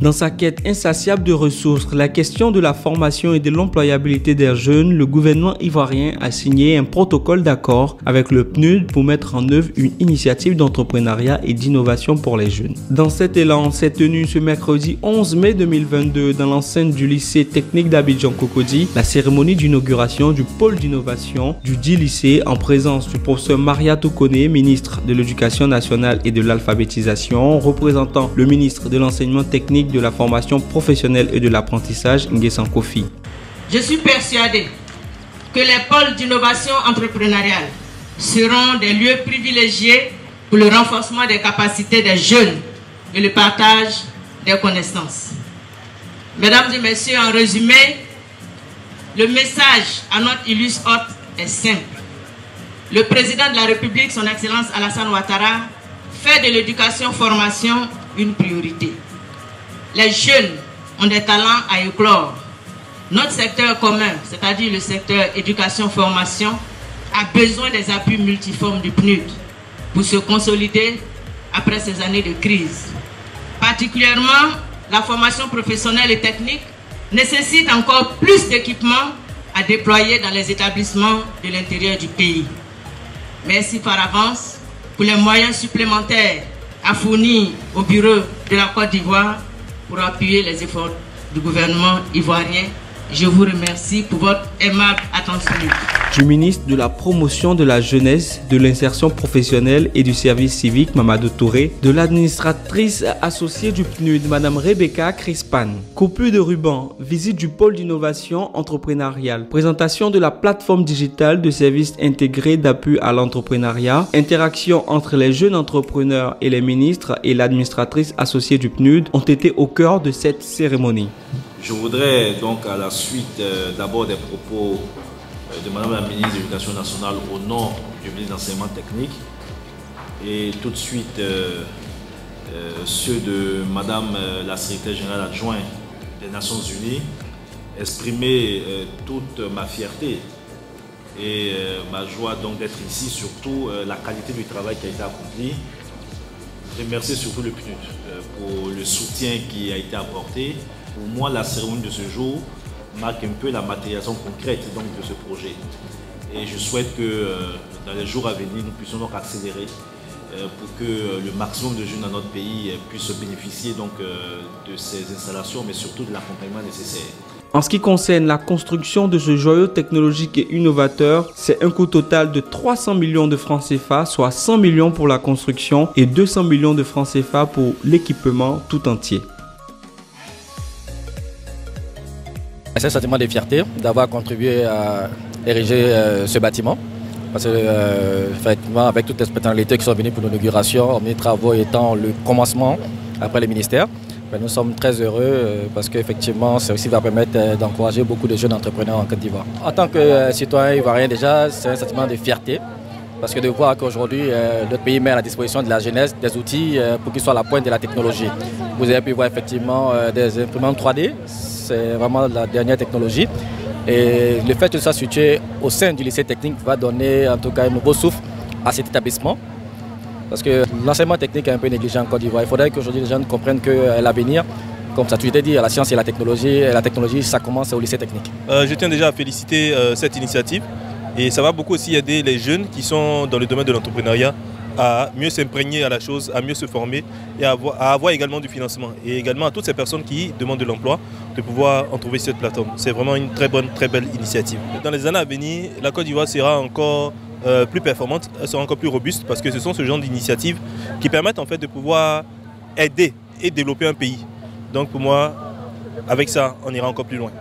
Dans sa quête insatiable de ressources, la question de la formation et de l'employabilité des jeunes, le gouvernement ivoirien a signé un protocole d'accord avec le PNUD pour mettre en œuvre une initiative d'entrepreneuriat et d'innovation pour les jeunes. Dans cet élan, s'est tenu ce mercredi 11 mai 2022 dans l'enceinte du lycée technique d'Abidjan-Cocody la cérémonie d'inauguration du pôle d'innovation du dit lycée en présence du professeur Maria Toukone, ministre de l'Éducation nationale et de l'alphabétisation, représentant le ministre de l'enseignement technique, de la formation professionnelle et de l'apprentissage, Nguessan Kofi. Je suis persuadé que les pôles d'innovation entrepreneuriale seront des lieux privilégiés pour le renforcement des capacités des jeunes et le partage des connaissances. Mesdames et messieurs, en résumé, le message à notre illustre hôte est simple. Le président de la République, son Excellence Alassane Ouattara, fait de l'éducation-formation une priorité. Les jeunes ont des talents à éclore. Notre secteur commun, c'est-à-dire le secteur éducation-formation, a besoin des appuis multiformes du PNUD pour se consolider après ces années de crise. Particulièrement, la formation professionnelle et technique nécessite encore plus d'équipements à déployer dans les établissements de l'intérieur du pays. Merci par avance pour les moyens supplémentaires à fournir au bureau de la Côte d'Ivoire pour appuyer les efforts du gouvernement ivoirien. Je vous remercie pour votre aimable attention. Du ministre de la Promotion de la Jeunesse, de l'Insertion Professionnelle et du Service Civique, Mamadou Touré, de l'administratrice associée du PNUD, Madame Rebecca Crispan. Coupure de ruban, visite du pôle d'innovation entrepreneuriale, présentation de la plateforme digitale de services intégrés d'appui à l'entrepreneuriat, interaction entre les jeunes entrepreneurs et les ministres et l'administratrice associée du PNUD ont été au cœur de cette cérémonie. Je voudrais donc à la suite d'abord des propos de Madame la ministre de l'Éducation nationale au nom du ministre de l'Enseignement technique et tout de suite ceux de Madame la secrétaire générale adjointe des Nations Unies, exprimer toute ma fierté et ma joie donc d'être ici, surtout la qualité du travail qui a été accompli. Remercier surtout le PNUD pour le soutien qui a été apporté. Pour moi, la cérémonie de ce jour marque un peu la matérialisation concrète donc, de ce projet. Et je souhaite que dans les jours à venir, nous puissions donc accélérer pour que le maximum de jeunes dans notre pays puissent bénéficier donc, de ces installations, mais surtout de l'accompagnement nécessaire. En ce qui concerne la construction de ce joyau technologique et innovateur, c'est un coût total de 300 millions de francs CFA, soit 100 millions pour la construction et 200 millions de francs CFA pour l'équipement tout entier. C'est un sentiment de fierté d'avoir contribué à ériger ce bâtiment. Parce que, effectivement, avec toutes les personnalités qui sont venues pour l'inauguration, mes travaux étant le commencement après le ministère, nous sommes très heureux parce qu'effectivement, ça aussi va permettre d'encourager beaucoup de jeunes entrepreneurs en Côte d'Ivoire. En tant que citoyen ivoirien, déjà, c'est un sentiment de fierté. Parce que de voir qu'aujourd'hui, notre pays met à la disposition de la jeunesse des outils pour qu'ils soient à la pointe de la technologie. Vous avez pu voir effectivement des imprimantes 3D. C'est vraiment la dernière technologie. Et le fait que ça soit situé au sein du lycée technique va donner en tout cas un nouveau souffle à cet établissement. Parce que l'enseignement technique est un peu négligé en Côte d'Ivoire. Il faudrait qu'aujourd'hui les jeunes comprennent que l'avenir, comme ça tu l'as dit, la science et la technologie, ça commence au lycée technique. Je tiens déjà à féliciter cette initiative. Et ça va beaucoup aussi aider les jeunes qui sont dans le domaine de l'entrepreneuriat à mieux s'imprégner à la chose, à mieux se former et à avoir également du financement. Et également à toutes ces personnes qui demandent de l'emploi, de pouvoir en trouver cette plateforme. C'est vraiment une très bonne, très belle initiative. Dans les années à venir, la Côte d'Ivoire sera encore plus performante, elle sera encore plus robuste parce que ce sont ce genre d'initiatives qui permettent en fait de pouvoir aider et développer un pays. Donc pour moi, avec ça, on ira encore plus loin.